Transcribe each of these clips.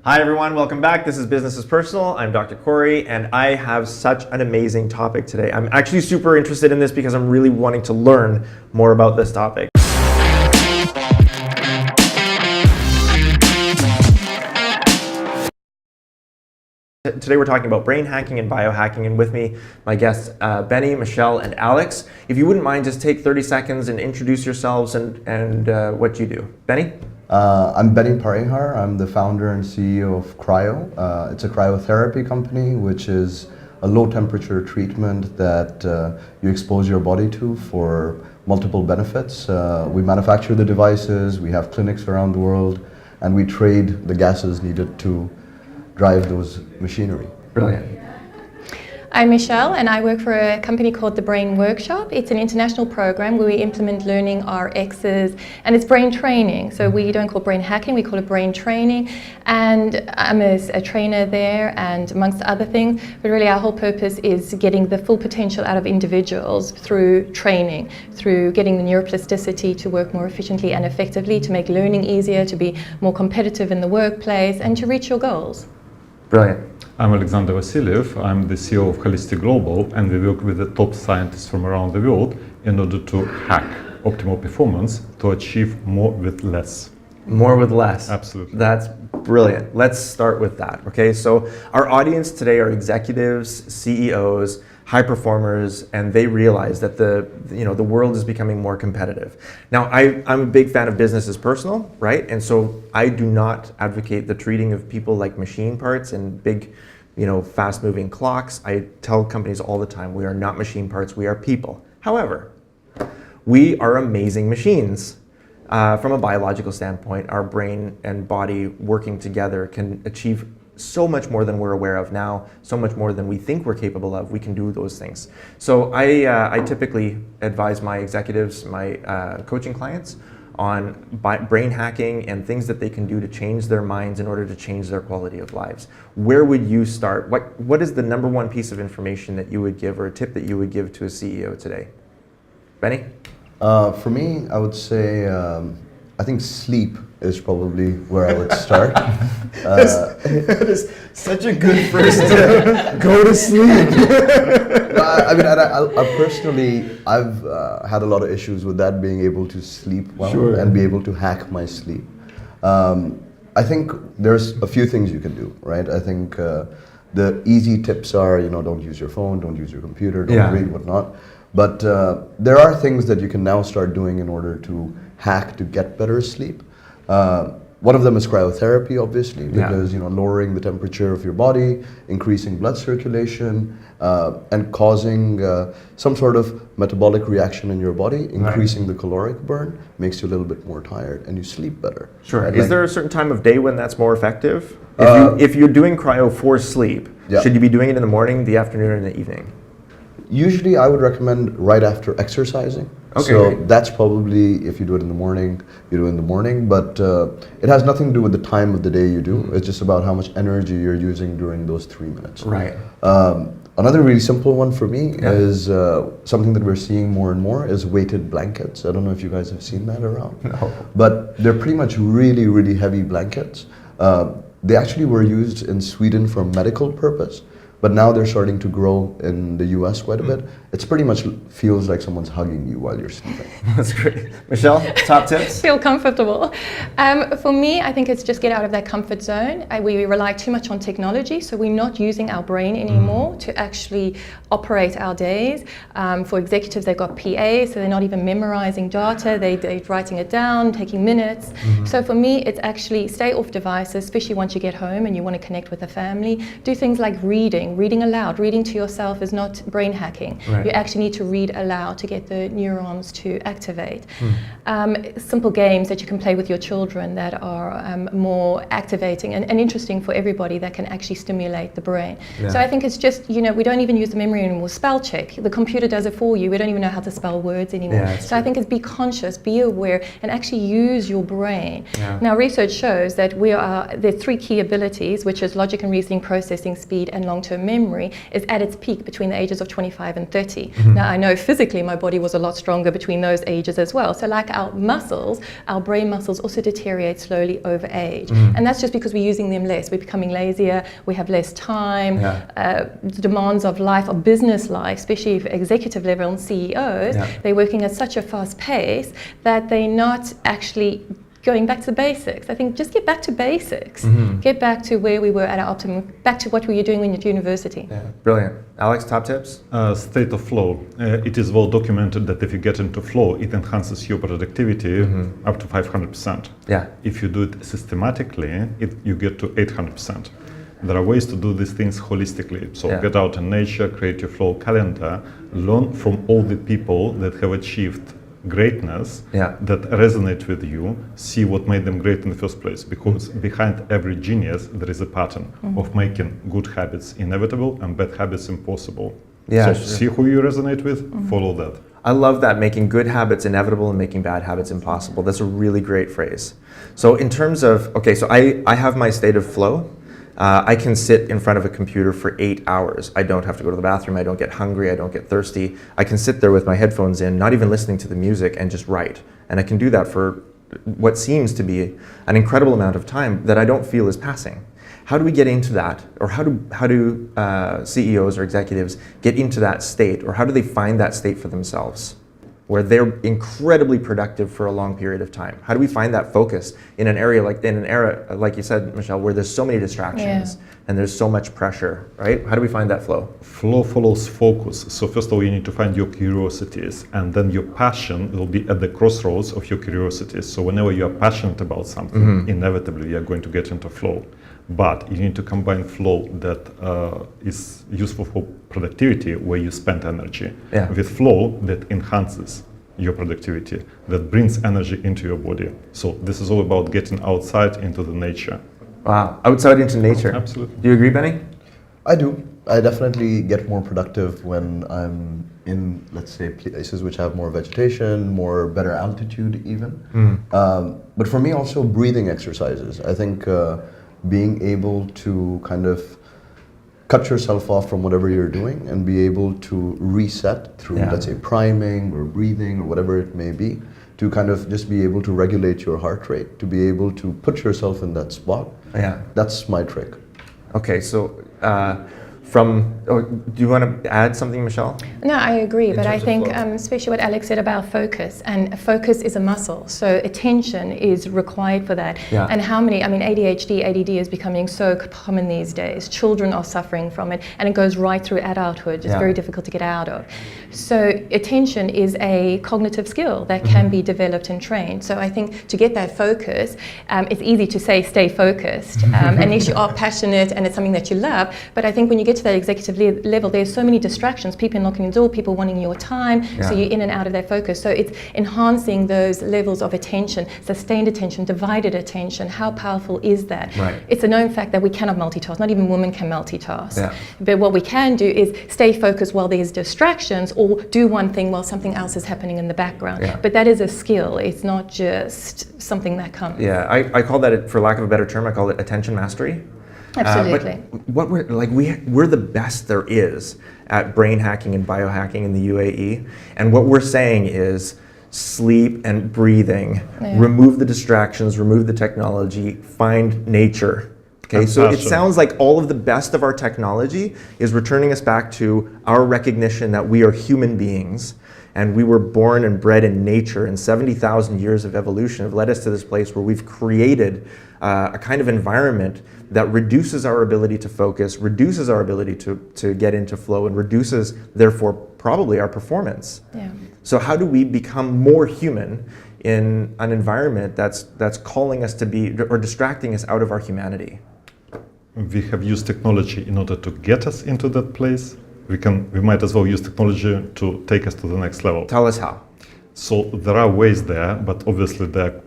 Hi everyone, welcome back. This is Business is Personal. I'm Dr. Corrie, and I have such an amazing topic today. I'm actually super interested in this because I'm really wanting to learn more about this topic. Today we're talking about brain hacking and biohacking, and with me, my guests, Benny, Michelle, and Alex. If you wouldn't mind, just take 30 seconds and introduce yourselves and what you do. Benny? I'm Benny Parihar. I'm the founder and CEO of CRYO. It's a cryotherapy company, which is a low temperature treatment that you expose your body to for multiple benefits. We manufacture the devices, we have clinics around the world, and we trade the gases needed to drive those machinery. Brilliant. I'm Michelle, and I work for a company called The Brain Workshop. It's an international program where we implement learning RXs, and it's brain training. So we don't call it brain hacking, we call it brain training. And I'm a trainer there, and amongst other things. But really our whole purpose is getting the full potential out of individuals through training, through getting the neuroplasticity to work more efficiently and effectively, to make learning easier, to be more competitive in the workplace, and to reach your goals. Brilliant. I'm Alexander Vassiliev. I'm the CEO of Holistic Global, and we work with the top scientists from around the world in order to hack optimal performance to achieve more with less. More with less. Absolutely. That's brilliant. Let's start with that. Okay, so our audience today are executives, CEOs, high performers, and they realize that the world is becoming more competitive. Now, I'm a big fan of business is personal, right? And so I do not advocate the treating of people like machine parts and big, fast-moving clocks. I tell companies all the time, we are not machine parts, we are people. However, we are amazing machines. From a biological standpoint, our brain and body working together can achieve so much more than we're aware of now, so much more than we think we're capable of. We can do those things. So I typically advise my executives, my coaching clients, on brain hacking and things that they can do to change their minds in order to change their quality of lives. Where would you start? What is the number one piece of information that you would give, or a tip that you would give to a CEO today? Benny? For me, I would say, I think sleep is probably where I would start. That is such a good first tip. Go to sleep. I personally, I've had a lot of issues with that, being able to sleep well. Sure. And be able to hack my sleep. I think there's a few things you can do, right? I think the easy tips are, don't use your phone, don't use your computer, don't read, whatnot. But there are things that you can now start doing in order to hack to get better sleep. One of them is cryotherapy, obviously, because lowering the temperature of your body, increasing blood circulation, and causing some sort of metabolic reaction in your body, increasing the caloric burn, makes you a little bit more tired, and you sleep better. Sure. And is there a certain time of day when that's more effective? If you're doing cryo for sleep, should you be doing it in the morning, the afternoon, or in the evening? Usually I would recommend right after exercising. Okay, so great. That's probably, if you do it in the morning, you do it in the morning, but it has nothing to do with the time of the day you do. It's just about how much energy you're using during those 3 minutes. Right. Another really simple one for me is something that we're seeing more and more is weighted blankets. I don't know if you guys have seen that around. No. But they're pretty much really, really heavy blankets. They actually were used in Sweden for medical purpose. But now they're starting to grow in the US quite a bit. It's pretty much feels like someone's hugging you while you're sleeping. That's great. Michelle, top tips? Feel comfortable. For me, I think it's just get out of that comfort zone. We rely too much on technology, so we're not using our brain anymore to actually operate our days. For executives, they've got PAs, so they're not even memorizing data, they're writing it down, taking minutes. So for me, it's actually stay off devices, especially once you get home and you want to connect with the family. Do things like reading aloud. Reading to yourself is not brain hacking. Right. You actually need to read aloud to get the neurons to activate. Simple games that you can play with your children that are more activating and interesting for everybody, that can actually stimulate the brain. So I think it's just, we don't even use the memory anymore. Spell check. The computer does it for you. We don't even know how to spell words anymore. So I think it's be conscious, be aware, and actually use your brain. Now, research shows that there are 3 key abilities, which is logic and reasoning, processing speed, and long-term long-term memory is at its peak between the ages of 25 and 30. Now, I know physically my body was a lot stronger between those ages as well. So like our muscles, our brain muscles also deteriorate slowly over age. And that's just because we're using them less. We're becoming lazier, we have less time, the demands of life, of business life, especially for executive level and CEOs, they're working at such a fast pace that they're not actually going back to the basics. I think just get back to basics. Get back to where we were at our optimum, back to what we were doing when you're at university. Yeah. Brilliant. Alex, top tips? State of flow. It is well documented that if you get into flow, it enhances your productivity up to 500%. Yeah. If you do it systematically, you get to 800%. There are ways to do these things holistically. So get out in nature, create your flow calendar, learn from all the people that have achieved greatness that resonate with you, see what made them great in the first place, because behind every genius there is a pattern of making good habits inevitable and bad habits impossible. So see who you resonate with, follow that. I love that, making good habits inevitable and making bad habits impossible. That's a really great phrase. So in terms of, okay, so I have my state of flow. I can sit in front of a computer for 8 hours. I don't have to go to the bathroom, I don't get hungry, I don't get thirsty. I can sit there with my headphones in, not even listening to the music, and just write. And I can do that for what seems to be an incredible amount of time that I don't feel is passing. How do we get into that? Or how do CEOs or executives get into that state? Or how do they find that state for themselves, where they're incredibly productive for a long period of time? How do we find that focus in an era like you said, Michelle, where there's so many distractions and there's so much pressure, right? How do we find that flow? Flow follows focus. So first of all, you need to find your curiosities, and then your passion will be at the crossroads of your curiosities. So whenever you are passionate about something, inevitably you are going to get into flow. But you need to combine flow that is useful for productivity, where you spend energy, with flow that enhances your productivity, that brings energy into your body. So this is all about getting outside into the nature. Wow, outside into nature. Absolutely. Do you agree, Benny? I do. I definitely get more productive when I'm in, let's say, places which have more vegetation, better altitude even. But for me also, breathing exercises. I think being able to kind of cut yourself off from whatever you're doing and be able to reset through, let's say, priming or breathing or whatever it may be, to kind of just be able to regulate your heart rate, to be able to put yourself in that spot. That's my trick. Okay, so do you want to add something, Michelle? No, I agree, but I think especially what Alex said about focus, and focus is a muscle, so attention is required for that. And how many, ADHD, ADD is becoming so common these days. Children are suffering from it, and it goes right through adulthood. It's very difficult to get out of. So attention is a cognitive skill that can be developed and trained. So I think to get that focus, it's easy to say stay focused, unless you are passionate and it's something that you love. But I think when you get to that executive level, there's so many distractions, people knocking the door, people wanting your time, so you're in and out of that focus. So it's enhancing those levels of attention, sustained attention, divided attention. How powerful is that? It's a known fact that we cannot multitask, not even women can multitask. But what we can do is stay focused while there's distractions, or do one thing while something else is happening in the background. But that is a skill, it's not just something that comes. I call that, for lack of a better term, I call it attention mastery. Absolutely. But what we're the best there is at brain hacking and biohacking in the UAE, and what we're saying is sleep and breathing, remove the distractions, remove the technology, find nature. Okay, so it sounds like all of the best of our technology is returning us back to our recognition that we are human beings, and we were born and bred in nature, and 70,000 years of evolution have led us to this place where we've created a kind of environment that reduces our ability to focus, reduces our ability to get into flow, and reduces, therefore, probably our performance. So how do we become more human in an environment that's calling us to be, or distracting us out of our humanity? We have used technology in order to get us into that place. We might as well use technology to take us to the next level. Tell us how. So there are ways there, but obviously the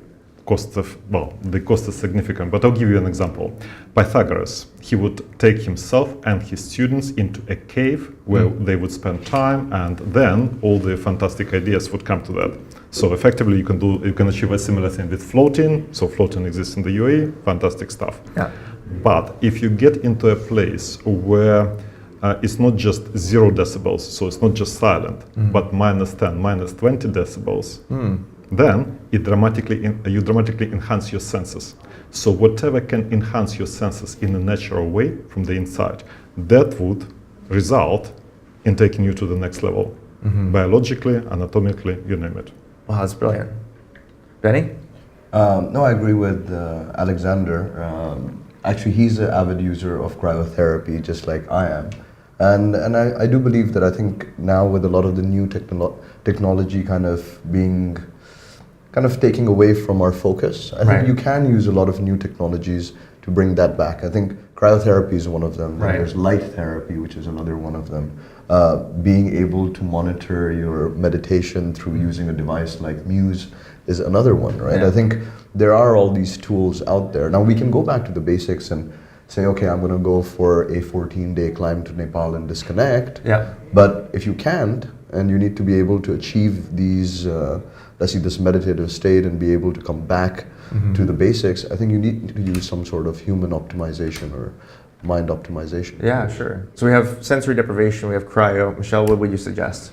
cost is significant. But I'll give you an example. Pythagoras, he would take himself and his students into a cave where they would spend time, and then all the fantastic ideas would come to that. So effectively, you can achieve a similar thing with floating. So floating exists in the UAE, fantastic stuff. But if you get into a place where it's not just 0 decibels, so it's not just silent, but -10, -20 decibels, then you dramatically enhance your senses. So whatever can enhance your senses in a natural way from the inside, that would result in taking you to the next level, biologically, anatomically, you name it. Wow, that's brilliant. Benny? No, I agree with Alexander. Actually, he's an avid user of cryotherapy, just like I am. And I do believe that I think now with a lot of the new technology kind of taking away from our focus, I think you can use a lot of new technologies to bring that back. I think cryotherapy is one of them. Right. There's light therapy, which is another one of them. Being able to monitor your meditation through using a device like Muse is another one, right? Yeah. I think there are all these tools out there. Now we can go back to the basics and say, okay, I'm going to go for a 14-day climb to Nepal and disconnect. Yeah. But if you can't, and you need to be able to achieve these, let's see, this meditative state and be able to come back to the basics, I think you need to use some sort of human optimization or mind optimization. Yeah, sure. So we have sensory deprivation, we have cryo. Michelle, what would you suggest?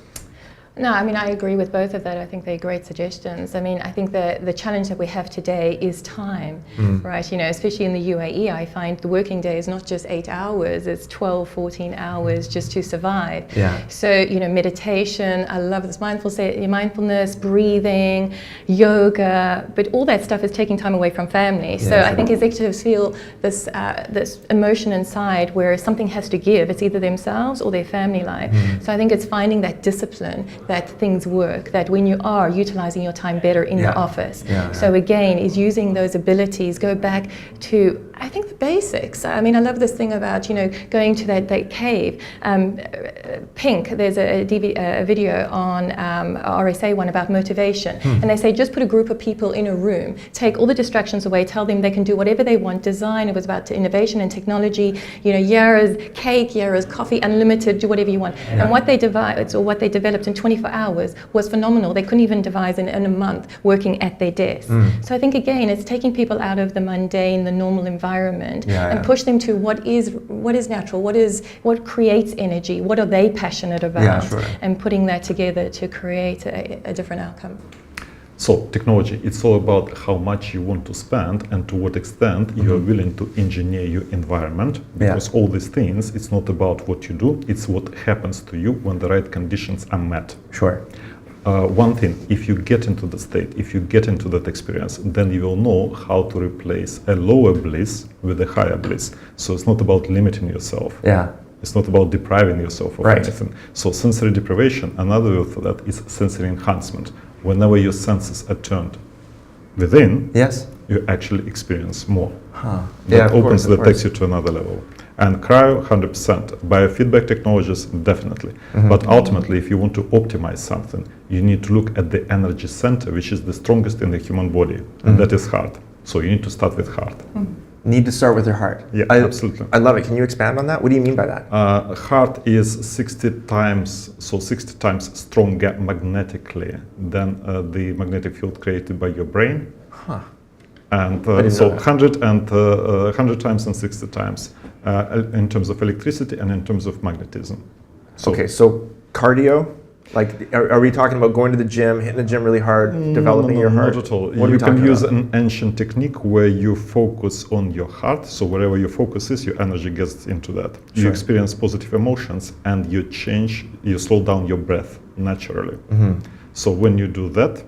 No, I mean, I agree with both of that. I think they're great suggestions. I mean, I think the challenge that we have today is time, right? You know, especially in the UAE, I find the working day is not just 8 hours, it's 12, 14 hours just to survive. Yeah. So, you know, meditation, I love this mindfulness, breathing, yoga, but all that stuff is taking time away from family. So I think executives feel this emotion inside where something has to give. It's either themselves or their family life. So I think it's finding that discipline, that things work, that when you are utilizing your time better in the office. So again, is using those abilities, go back to, I think, the basics. I mean, I love this thing about, you know, going to that cave. Pink, there's a video on RSA one about motivation. And they say, just put a group of people in a room, take all the distractions away, tell them they can do whatever they want, design, it was about innovation and technology, you know, Yara's cake, Yara's coffee, unlimited, do whatever you want. And what they developed in 24 hours was phenomenal. They couldn't even devise in a month working at their desk. So I think, again, it's taking people out of the mundane, the normal environment, and push them to what is natural, what creates energy, what are they passionate about, and putting that together to create a different outcome. So technology, it's all about how much you want to spend and to what extent you are willing to engineer your environment. Because all these things, it's not about what you do, it's what happens to you when the right conditions are met. Sure. One thing, if you get into the state, if you get into that experience, then you will know how to replace a lower bliss with a higher bliss. So it's not about limiting yourself. Yeah. It's not about depriving yourself of anything. So sensory deprivation, another word for that is sensory enhancement. Whenever your senses are turned within, you actually experience more. That opens, that takes you to another level. And cryo, 100%. Biofeedback technologies, definitely. But ultimately, if you want to optimize something, you need to look at the energy center, which is the strongest in the human body, and that is heart. So you need to start with heart. Need to start with your heart. Yeah, absolutely. I love it. Can you expand on that? What do you mean by that? Heart is 60 times stronger magnetically than the magnetic field created by your brain. And so 100 times and 60 times in terms of electricity and in terms of magnetism. So, okay, so cardio? Like, are we talking about going to the gym, hitting the gym really hard, developing your heart? Not at all. What you can use an ancient technique where you focus on your heart. So wherever your focus is, your energy gets into that. You experience positive emotions and you slow down your breath naturally. So when you do that,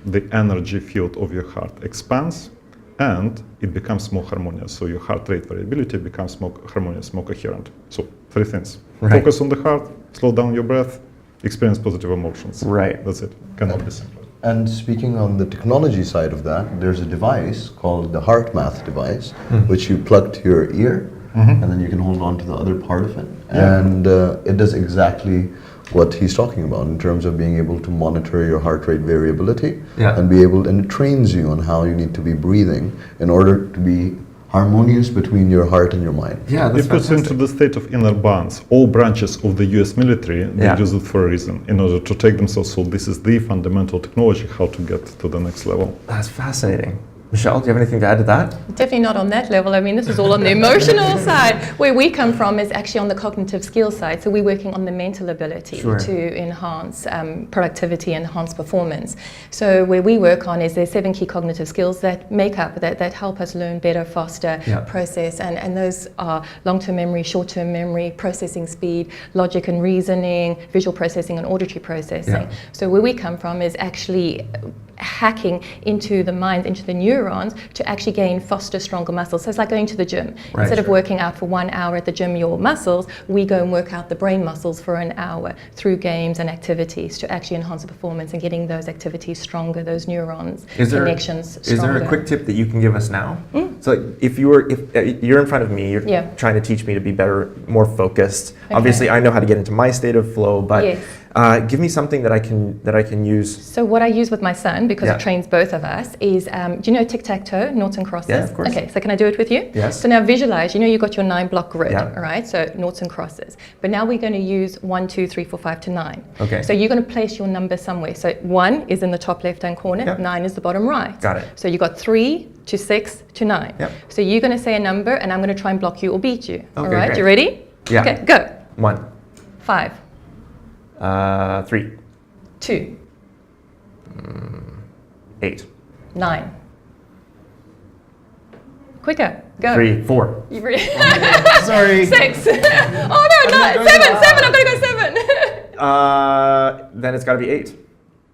the energy field of your heart expands and it becomes more harmonious. So your heart rate variability becomes more harmonious, more coherent. So 3 things. Focus on the heart, slow down your breath, experience positive emotions. That's it. Cannot be simpler. And speaking on the technology side of that, there's a device called the HeartMath device, which you plug to your ear, and then you can hold on to the other part of it. And it does exactly what he's talking about in terms of being able to monitor your heart rate variability and it trains you on how you need to be breathing in order to be harmonious between your heart and your mind. It puts into the state of inner balance. All branches of the US military, they use it for a reason, in order to take themselves. So this is the fundamental technology, how to get to the next level. That's fascinating. Michelle, do you have anything to add to that? Definitely not on that level. I mean, this is all on the emotional side. Where we come from is actually on the cognitive skill side. So we're working on the mental ability to enhance productivity, enhance performance. So where we work on is there's 7 key cognitive skills that make up, that help us learn better, faster, process. And those are long-term memory, short-term memory, processing speed, logic and reasoning, visual processing and auditory processing. So where we come from is actually hacking into the mind, into the neurons to actually gain faster, stronger muscles. So it's like going to the gym. Instead of working out for 1 hour at the gym your muscles, we go and work out the brain muscles for an hour through games and activities to actually enhance the performance and getting those activities stronger, those neurons, connections stronger. Is there a quick tip that you can give us now? So if you're in front of me, you're trying to teach me to be better, more focused. Obviously, I know how to get into my state of flow, but give me something that I can use. So what I use with my son, because it trains both of us, is do you know tic-tac-toe, noughts and crosses? Yeah, of course. Okay, so can I do it with you? Yes. So now visualize, you've got your 9-block grid, all right? So noughts and crosses. But now we're going to use 1, 2, 3, 4, 5 to 9. Okay. So you're going to place your number somewhere. So 1 is in the top left-hand corner, 9 is the bottom right. Got it. So you got 3 to 6 to 9. Yep. So you're going to say a number, and I'm going to try and block you or beat you. All right, great. you ready? Yeah. Okay, go. 1. 5. 3. 2. 8. 9. Quicker, go. 3. 4. You really? Sorry. 6. Oh no, 9. 7. I've got to go 7. Then it's got to be 8,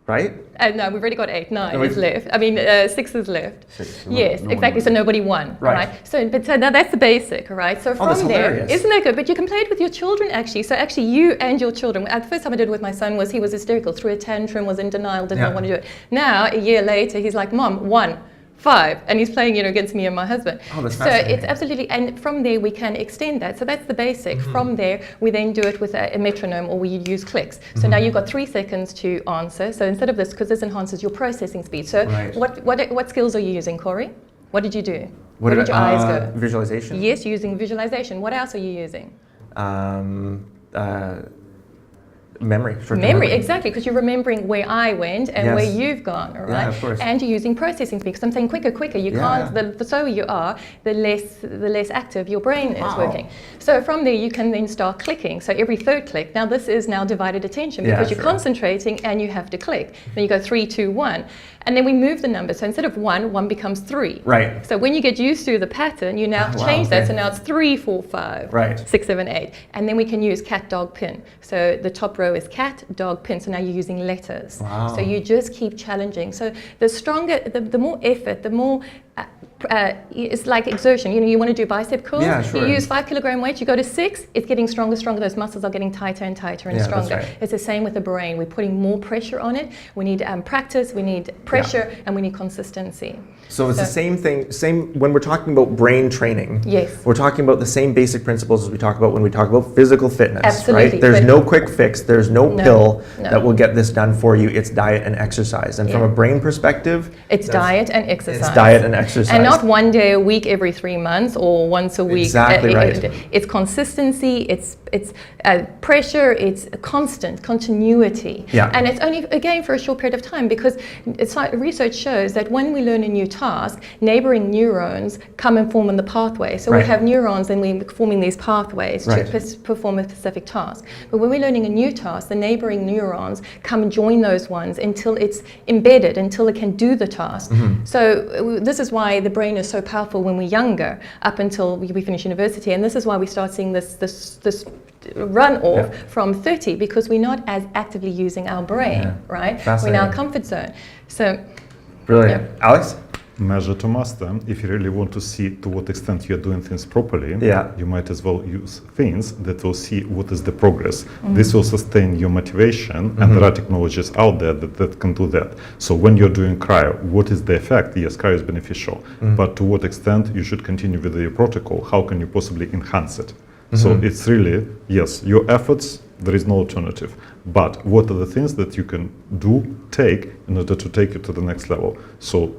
right? No, we've already got 8. 9 No, is left. I mean, 6 is left. 6. Yes, No exactly. So nobody won. Right. Right. So now that's the basic, all right? So from that's there, hilarious. isn't that good? But you can play it with your children actually. So actually, you and your children. The first time I did it with my son was he was hysterical, threw a tantrum, was in denial, did not want to do it. Now a year later, he's like, Mom, 1. 5, and he's playing, against me and my husband. Oh, that's so fascinating. it's absolutely, and from there we can extend that. So that's the basic. From there, we then do it with a metronome, or we use clicks. So now you've got 3 seconds to answer. So instead of this, because this enhances your processing speed. So what skills are you using, Corrie? What did you do? Where did your eyes go? Visualization. Yes, using visualization. What else are you using? Memory. Memory, exactly, because you're remembering where I went and where Yes. you've gone, all right? Yeah, of course. And you're using processing speed, because I'm saying quicker. You can't. The slower you are, the less active your brain is working. So from there, you can then start clicking. So every third click. Now this is now divided attention, because you're concentrating and you have to click. Then you go 3, 2, 1. And then we move the number. So instead of 1 becomes 3. Right. So when you get used to the pattern, you now change that. So now it's 3, 4, 5, Right. 6, 7, 8. And then we can use cat, dog, pin. So the top row is cat, dog, pin. So now you're using letters. Wow. So you just keep challenging. So the stronger, the more effort, the more it's like exertion. You want to do bicep curls. Yeah, sure. You use 5 kilogram weight. You go to 6. It's getting stronger. Those muscles are getting tighter and tighter and stronger. That's right. It's the same with the brain. We're putting more pressure on it. We need practice. We need pressure, and we need consistency. So it's the same thing. When we're talking about brain training. Yes. We're talking about the same basic principles as we talk about when we talk about physical fitness. Absolutely. Right? There's no quick fix. There's no pill No. that will get this done for you. It's diet and exercise. And from a brain perspective, It's diet and exercise. It's diet and exercise. And not one day a week every 3 months or once a week. Exactly right. It's consistency, it's pressure, it's constant continuity. Yeah. And it's only, again, for a short period of time, because research shows that when we learn a new task, neighboring neurons come and form in the pathway. So we have neurons and we're forming these pathways to perform a specific task. But when we're learning a new task, the neighboring neurons come and join those ones until it's embedded, until it can do the task. So this is why the brain is so powerful when we're younger, up until we finish university. And this is why we start seeing this run off from 30, because we're not as actively using our brain, right? We're in our comfort zone. So, brilliant. Alex? Measure to master. If you really want to see to what extent you're doing things properly, you might as well use things that will see what is the progress. This will sustain your motivation, and there are technologies out there that can do that. So when you're doing cryo, what is the effect? Yes, cryo is beneficial, but to what extent you should continue with your protocol? How can you possibly enhance it? So it's really, yes, your efforts, there is no alternative. But what are the things that you can take in order to take it to the next level? So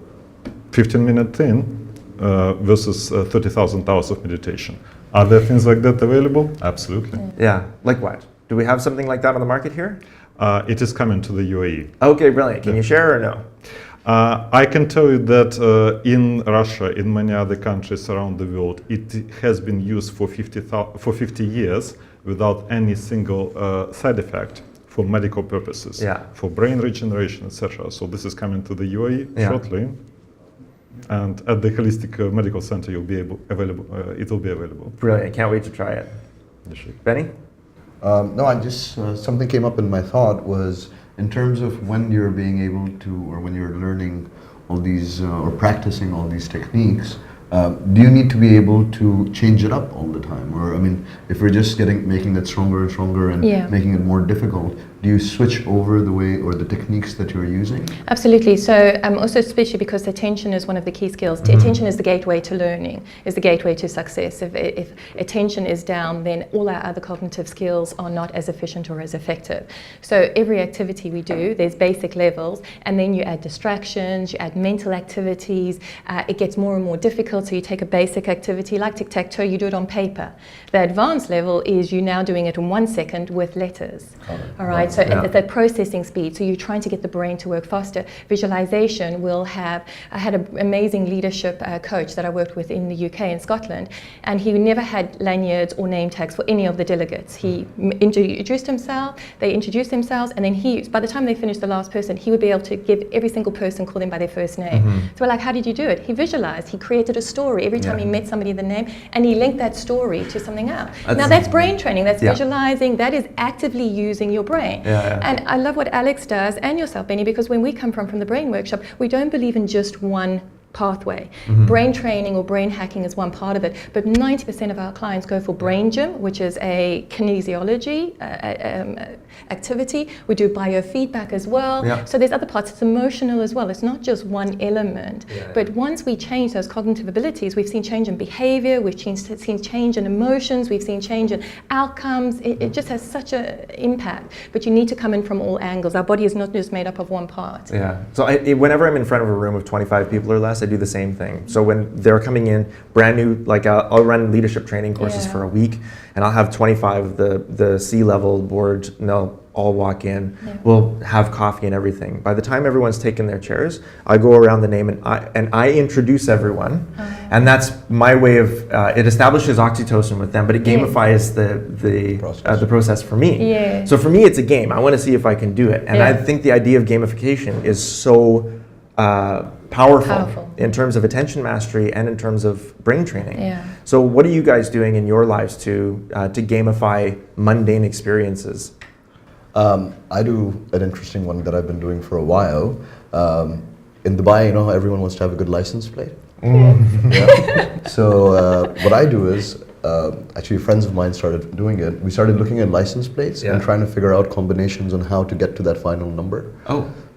15-minute thing versus 30,000 hours of meditation. Are there things like that available? Absolutely. Yeah, like what? Do we have something like that on the market here? It is coming to the UAE. Okay, brilliant. Can you share or no? I can tell you that in Russia, in many other countries around the world, it has been used for 50 years without any single side effect for medical purposes, for brain regeneration, etc. So this is coming to the UAE shortly, and at the Holistic Medical Center, it will be available. Brilliant! Can't wait to try it. Benny? No, I just something came up in my thought was in terms of when you're being able to, or when you're learning all these or practicing all these techniques. Do you need to be able to change it up all the time? Or, I mean, if we're just making that stronger and stronger and making it more difficult, do you switch over the way or the techniques that you're using? Absolutely. So also especially because attention is one of the key skills. Attention is the gateway to learning, is the gateway to success. If attention is down, then all our other cognitive skills are not as efficient or as effective. So every activity we do, there's basic levels, and then you add distractions, you add mental activities, it gets more and more difficult. So you take a basic activity like tic-tac-toe, you do it on paper. The advanced level is you now doing it in 1 second with letters. All right, so at that processing speed, so you're trying to get the brain to work faster. Visualization will have, I had an amazing leadership coach that I worked with in the UK and Scotland, and he never had lanyards or name tags for any of the delegates. He introduced himself, they introduced themselves, and then by the time they finished the last person, he would be able to give every single person, call them by their first name. So we're like, how did you do it? He visualized, he created a story every time he met somebody, the name, and he linked that story to something else. Now that's brain training, that's visualizing, that is actively using your brain. And I love what Alex does, and yourself, Benny, because when we come from the brain workshop, we don't believe in just one pathway. Brain training or brain hacking is one part of it, but 90% of our clients go for brain gym, which is a kinesiology activity. We do biofeedback as well. So there's other parts. It's emotional as well. It's not just one element. But once we change those cognitive abilities, we've seen change in behavior, we've seen change in emotions, we've seen change in outcomes. It just has such an impact. But you need to come in from all angles. Our body is not just made up of one part. So whenever I'm in front of a room of 25 people or less, I do the same thing. So when they're coming in brand new, like I'll run leadership training courses for a week, and I'll have 25 of the C-level board, and they'll all walk in. We'll have coffee and everything. By the time everyone's taken their chairs, I go around the name and I introduce everyone, and that's my way of it establishes oxytocin with them, but it gamifies the process for me. So for me, it's a game. I want to see if I can do it, and I think the idea of gamification is so powerful in terms of attention mastery and in terms of brain training. So what are you guys doing in your lives to gamify mundane experiences? I do an interesting one that I've been doing for a while. In Dubai, you know how everyone wants to have a good license plate? So what I do is, actually friends of mine started doing it. We started looking at license plates and trying to figure out combinations on how to get to that final number.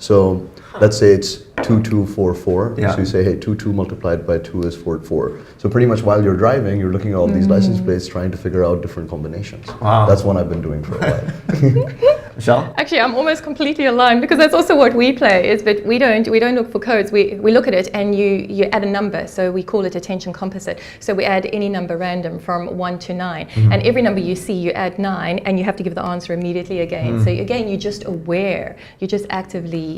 So let's say it's 2244. So you say, hey, 22 multiplied by 2 is 44. So pretty much while you're driving, you're looking at all these license plates trying to figure out different combinations. That's one I've been doing for a while. Michelle? Actually, I'm almost completely aligned, because that's also what we play, is that we don't look for codes. We look at it and you add a number. So we call it attention composite. So we add any number random from 1 to 9. And every number you see, you add 9, and you have to give the answer immediately again. So again, you're just aware. You're just actively,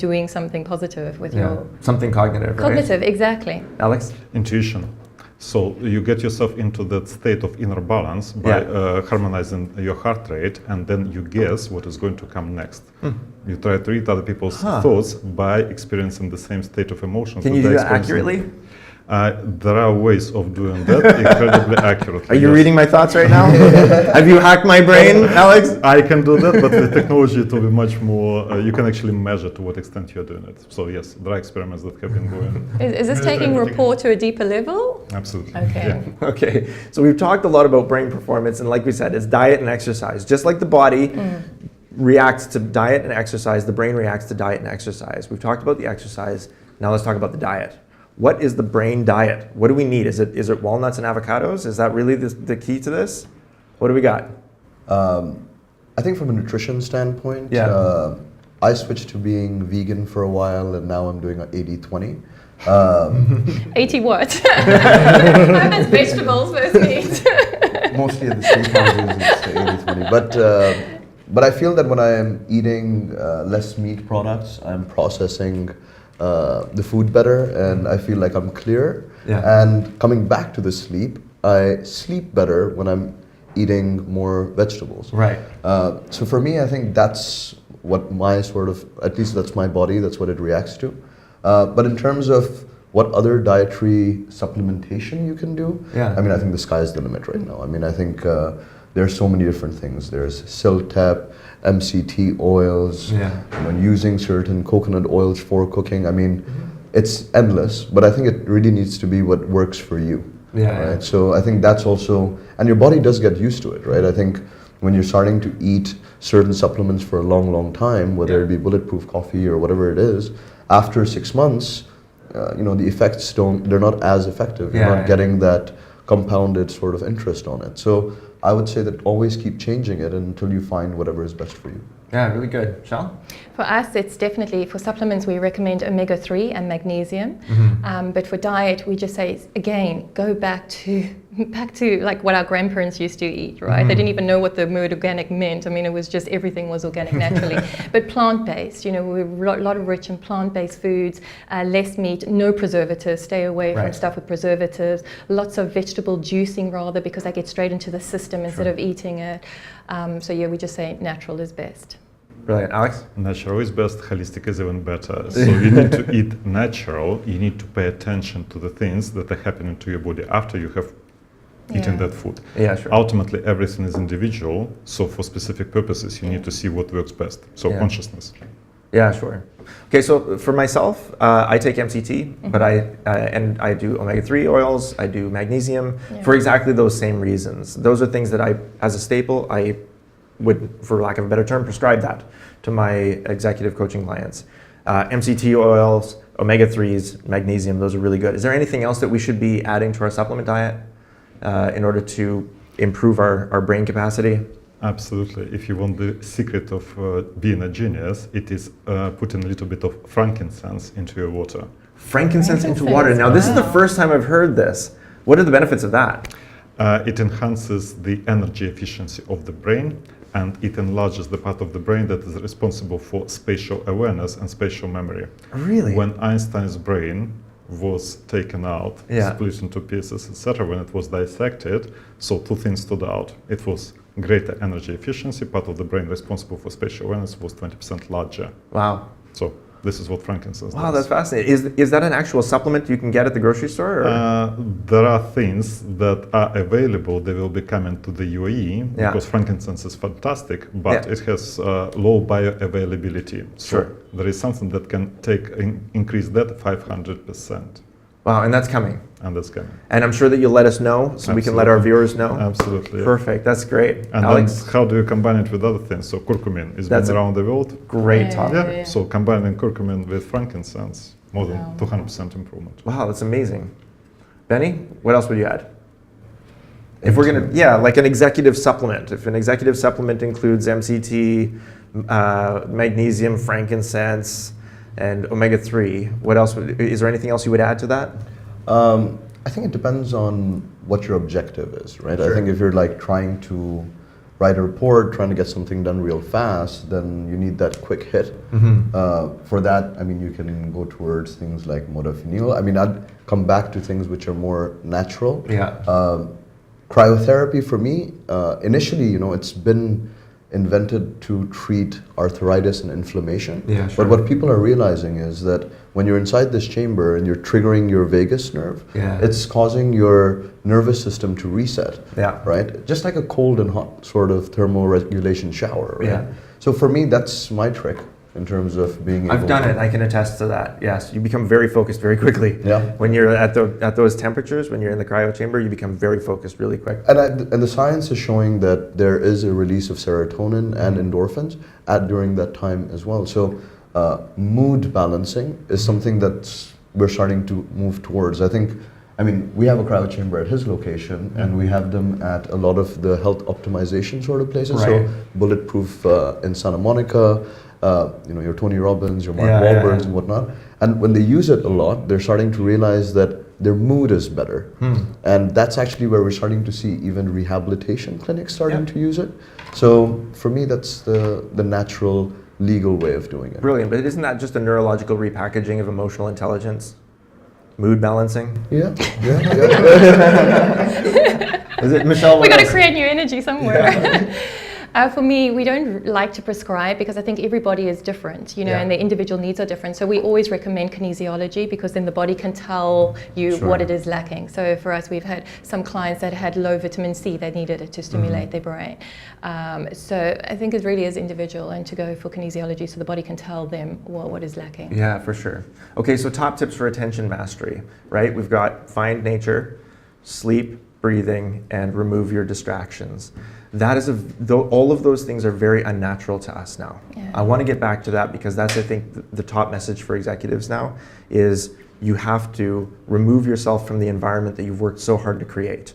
doing something positive with your... Something cognitive, right? Cognitive, exactly. Alex? Intuition. So you get yourself into that state of inner balance by harmonizing your heart rate, and then you guess what is going to come next. You try to read other people's thoughts by experiencing the same state of emotions. Can you do that accurately? There are ways of doing that incredibly accurately. Are you reading my thoughts right now? Have you hacked my brain, Alex? I can do that, but with technology it will be much more, you can actually measure to what extent you're doing it. So yes, there are experiments that have been going. Is this taking rapport to a deeper level? Absolutely. Okay. Okay, so we've talked a lot about brain performance, and like we said, it's diet and exercise. Just like the body reacts to diet and exercise, the brain reacts to diet and exercise. We've talked about the exercise, now let's talk about the diet. What is the brain diet? What do we need? Is it walnuts and avocados? Is that really the key to this? What do we got? I think from a nutrition standpoint, I switched to being vegan for a while, and now I'm doing an 80-20. 80 what? That's vegetables versus meat. Mostly at the steakhouses, it's 80-20. But I feel that when I am eating less meat products, I'm processing the food better, and I feel like I'm clear. Yeah. And coming back to the sleep, I sleep better when I'm eating more vegetables. Right. So for me, I think that's what my sort of, at least that's my body, that's what it reacts to. But in terms of what other dietary supplementation you can do, Yeah. I mean, I think the sky's the limit right now. I mean, I think there's so many different things. There's CILTEP, MCT oils, using certain coconut oils for cooking. I mean, it's endless, but I think it really needs to be what works for you. Right? So I think that's also, and your body does get used to it, right? I think when you're starting to eat certain supplements for a long, long time, whether it be bulletproof coffee or whatever it is, after 6 months, the effects they're not as effective. You're not getting that compounded sort of interest on it. So I would say that always keep changing it until you find whatever is best for you. Yeah, really good. Shal? For us, it's definitely, for supplements, we recommend omega-3 and magnesium. But for diet, we just say, again, go back to like what our grandparents used to eat, right? They didn't even know what the word organic meant. I mean, it was just everything was organic naturally. But plant-based, we're a lot of rich in plant-based foods, less meat, no preservatives, stay away from stuff with preservatives, lots of vegetable juicing rather, because I get straight into the system instead of eating it. So we just say natural is best. Brilliant. Alex? Natural is best, holistic is even better. So you need to eat natural, you need to pay attention to the things that are happening to your body after you have eaten that food. Yeah, sure. Ultimately, everything is individual, so for specific purposes, you need to see what works best. So consciousness. Yeah, sure. Okay, so for myself, I take MCT, but I do omega-3 oils, I do magnesium for exactly those same reasons. Those are things that as a staple, I would, for lack of a better term, prescribe that to my executive coaching clients. MCT oils, omega-3s, magnesium, those are really good. Is there anything else that we should be adding to our supplement diet in order to improve our brain capacity? Absolutely. If you want the secret of being a genius, it is putting a little bit of frankincense into your water. Frankincense into water. Now, this is the first time I've heard this. What are the benefits of that? It enhances the energy efficiency of the brain, and it enlarges the part of the brain that is responsible for spatial awareness and spatial memory. Really? When Einstein's brain was taken out, split into pieces, etc., when it was dissected, so two things stood out. It was greater energy efficiency, part of the brain responsible for spatial awareness was 20% larger. Wow. So this is what frankincense does. Wow, that's fascinating. Is that an actual supplement you can get at the grocery store? There are things that are available. They will be coming to the UAE because frankincense is fantastic, but it has low bioavailability. So there is something that can increase that 500%. Wow, and that's coming. And that's coming. And I'm sure that you'll let us know so we can let our viewers know. Absolutely. Yeah. Perfect. That's great. And Alex? then how do you combine it with other things? So curcumin is been around the world. Great topic. Yeah. So combining curcumin with frankincense, more than 200% improvement. Wow, that's amazing. Benny, what else would you add? If we're going to, like an executive supplement. If an executive supplement includes MCT, magnesium, frankincense, and omega-3, what else? Is there anything else you would add to that? I think it depends on what your objective is, right? I think if you're like trying to write a report, trying to get something done real fast, then you need that quick hit. For that, I mean, you can go towards things like modafinil. I mean, I'd come back to things which are more natural. Cryotherapy for me, initially, it's been invented to treat arthritis and inflammation. But what people are realizing is that when you're inside this chamber and you're triggering your vagus nerve, it's causing your nervous system to reset, right? Just like a cold and hot sort of thermoregulation shower, right? So for me, that's my trick in terms of being able I've done it. I can attest to that. Yes, you become very focused very quickly. When you're at those temperatures, when you're in the cryo chamber, you become very focused really quick. And the science is showing that there is a release of serotonin and endorphins during that time as well. So mood balancing is something that we're starting to move towards. I mean, we have a cryo chamber at his location, and we have them at a lot of the health optimization sort of places. So Bulletproof in Santa Monica, your Tony Robbins, your Mark Wahlbergs and whatnot. And when they use it a lot, they're starting to realize that their mood is better. And that's actually where we're starting to see even rehabilitation clinics starting to use it. So for me, that's the natural legal way of doing it. Brilliant, but isn't that just a neurological repackaging of emotional intelligence? Mood balancing? Yeah. Is it, Michelle? We got to create new energy somewhere. For me, we don't like to prescribe because I think everybody is different, you know, and their individual needs are different. So we always recommend kinesiology because then the body can tell you what it is lacking. So for us, we've had some clients that had low vitamin C that needed it to stimulate their brain. So I think it really is individual, and to go for kinesiology so the body can tell them what is lacking. Yeah, for sure. Okay, so top tips for attention mastery, right? We've got find nature, sleep, breathing, and remove your distractions. That is all of those things are very unnatural to us now. Yeah. I want to get back to that because that's, I think, the top message for executives now is you have to remove yourself from the environment that you've worked so hard to create.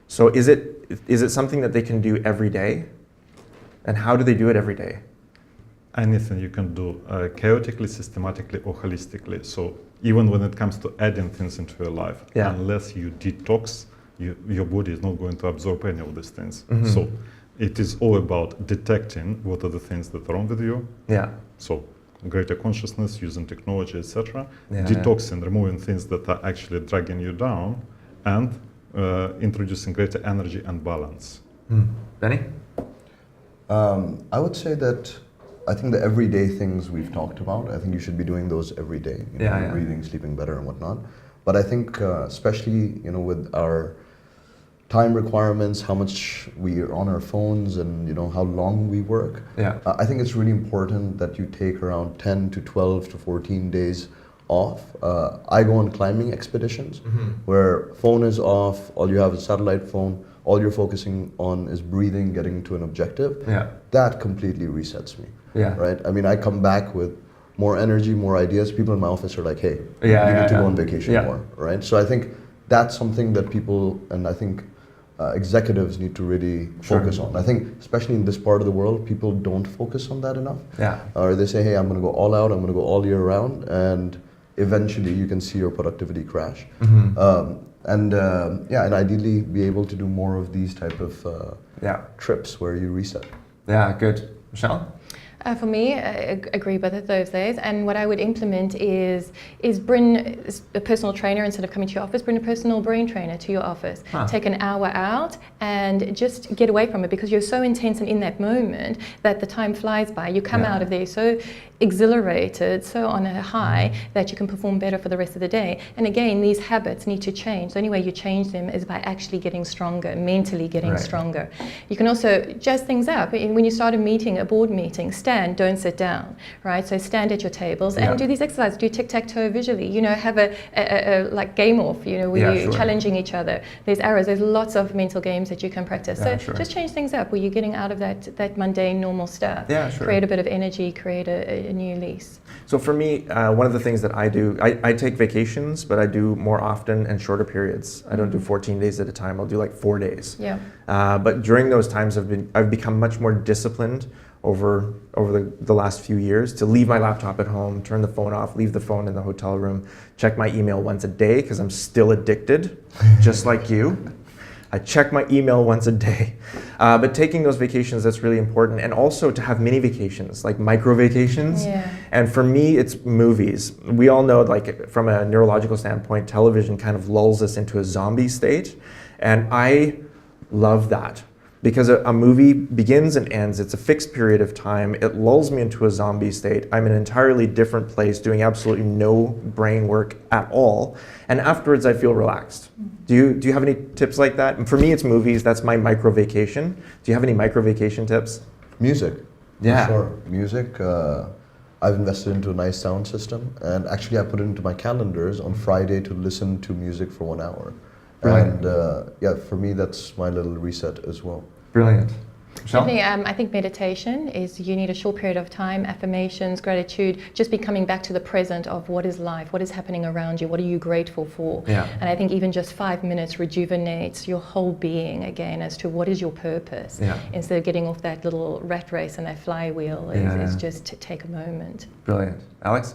So is it something that they can do every day? And how do they do it every day? Anything you can do chaotically, systematically, or holistically. So even when it comes to adding things into your life, unless you detox, your body is not going to absorb any of these things. So it is all about detecting what are the things that are wrong with you. Yeah. So greater consciousness, using technology, etc. Detoxing, removing things that are actually dragging you down, and introducing greater energy and balance. Benny? I would say that I think the everyday things we've talked about, I think you should be doing those every day. You know, breathing, sleeping better, and whatnot. But I think, especially with our time requirements, how much we are on our phones, and how long we work. I think it's really important that you take around 10 to 12 to 14 days off. I go on climbing expeditions where phone is off, all you have is satellite phone, all you're focusing on is breathing, getting to an objective. That completely resets me. Right? I mean, I come back with more energy, more ideas. People in my office are like, hey, you need to go on vacation more, right? So I think that's something that people, and I think executives need to really focus on. I think especially in this part of the world, people don't focus on that enough. Or they say, hey, I'm going to go all out, I'm going to go all year round, and eventually you can see your productivity crash. And ideally be able to do more of these type of trips where you reset. Yeah, good. Michelle? For me, I agree with those days, and what I would implement is bring a personal trainer instead of coming to your office. Bring a personal brain trainer to your office. Take an hour out and just get away from it, because you're so intense and in that moment that the time flies by. You come out of there so exhilarated, so on a high, that you can perform better for the rest of the day. And again, these habits need to change. The only way you change them is by actually getting stronger, mentally getting stronger. You can also jazz things up. When you start a board meeting, stand, don't sit down, right? So stand at your tables and do these exercises. Do tic-tac-toe visually. Have a like game off, where you're challenging each other. There's arrows. There's lots of mental games that you can practice. So just change things up where you're getting out of that mundane, normal stuff. Create a bit of energy, create a new lease. So for me, one of the things that I do, I take vacations, but I do more often and shorter periods. I don't do 14 days at a time. I'll do like 4 days. But during those times, I've become much more disciplined over the last few years to leave my laptop at home, turn the phone off, leave the phone in the hotel room, check my email once a day because I'm still addicted, just like you. I check my email once a day. But taking those vacations, that's really important. And also to have mini vacations, like micro vacations. And for me, it's movies. We all know, like from a neurological standpoint, television kind of lulls us into a zombie state. And I love that. Because a movie begins and ends, it's a fixed period of time, it lulls me into a zombie state, I'm in an entirely different place doing absolutely no brain work at all, and afterwards I feel relaxed. Do you have any tips like that? And for me it's movies, that's my micro vacation. Do you have any micro vacation tips? Music. For sure. Music. I've invested into a nice sound system, and actually I put it into my calendars on Friday to listen to music for 1 hour. Brilliant. And for me, that's my little reset as well. Brilliant. Michelle? I think meditation is, you need a short period of time, affirmations, gratitude, just be coming back to the present of what is life, what is happening around you, what are you grateful for. And I think even just 5 minutes rejuvenates your whole being again as to what is your purpose. Instead of getting off that little rat race and that flywheel, is just to take a moment. Brilliant. Alex?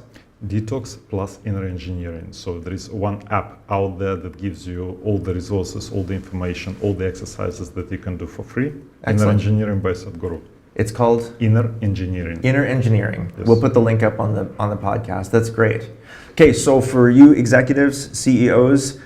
Detox plus inner engineering. So there is one app out there that gives you all the resources, all the information, all the exercises that you can do for free. Excellent. Inner engineering by Sadhguru. It's called Inner engineering. Inner engineering. Yes. We'll put the link up on the podcast. That's great. Okay, so for you executives, CEOs,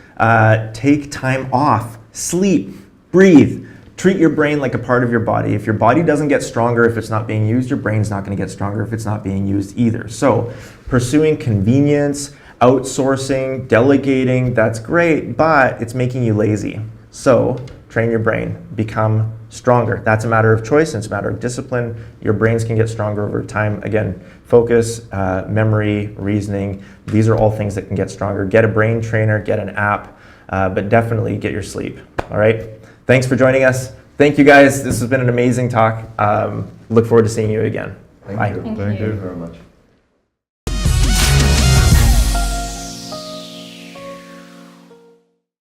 take time off, sleep, breathe. Treat your brain like a part of your body. If your body doesn't get stronger if it's not being used, your brain's not going to get stronger if it's not being used either. So pursuing convenience, outsourcing, delegating, that's great, but it's making you lazy. So train your brain, become stronger. That's a matter of choice, and it's a matter of discipline. Your brains can get stronger over time. Again, focus, memory, reasoning, these are all things that can get stronger. Get a brain trainer, get an app, but definitely get your sleep. All right? Thanks for joining us. Thank you guys. This has been an amazing talk. Look forward to seeing you again. Bye. Thank you very much.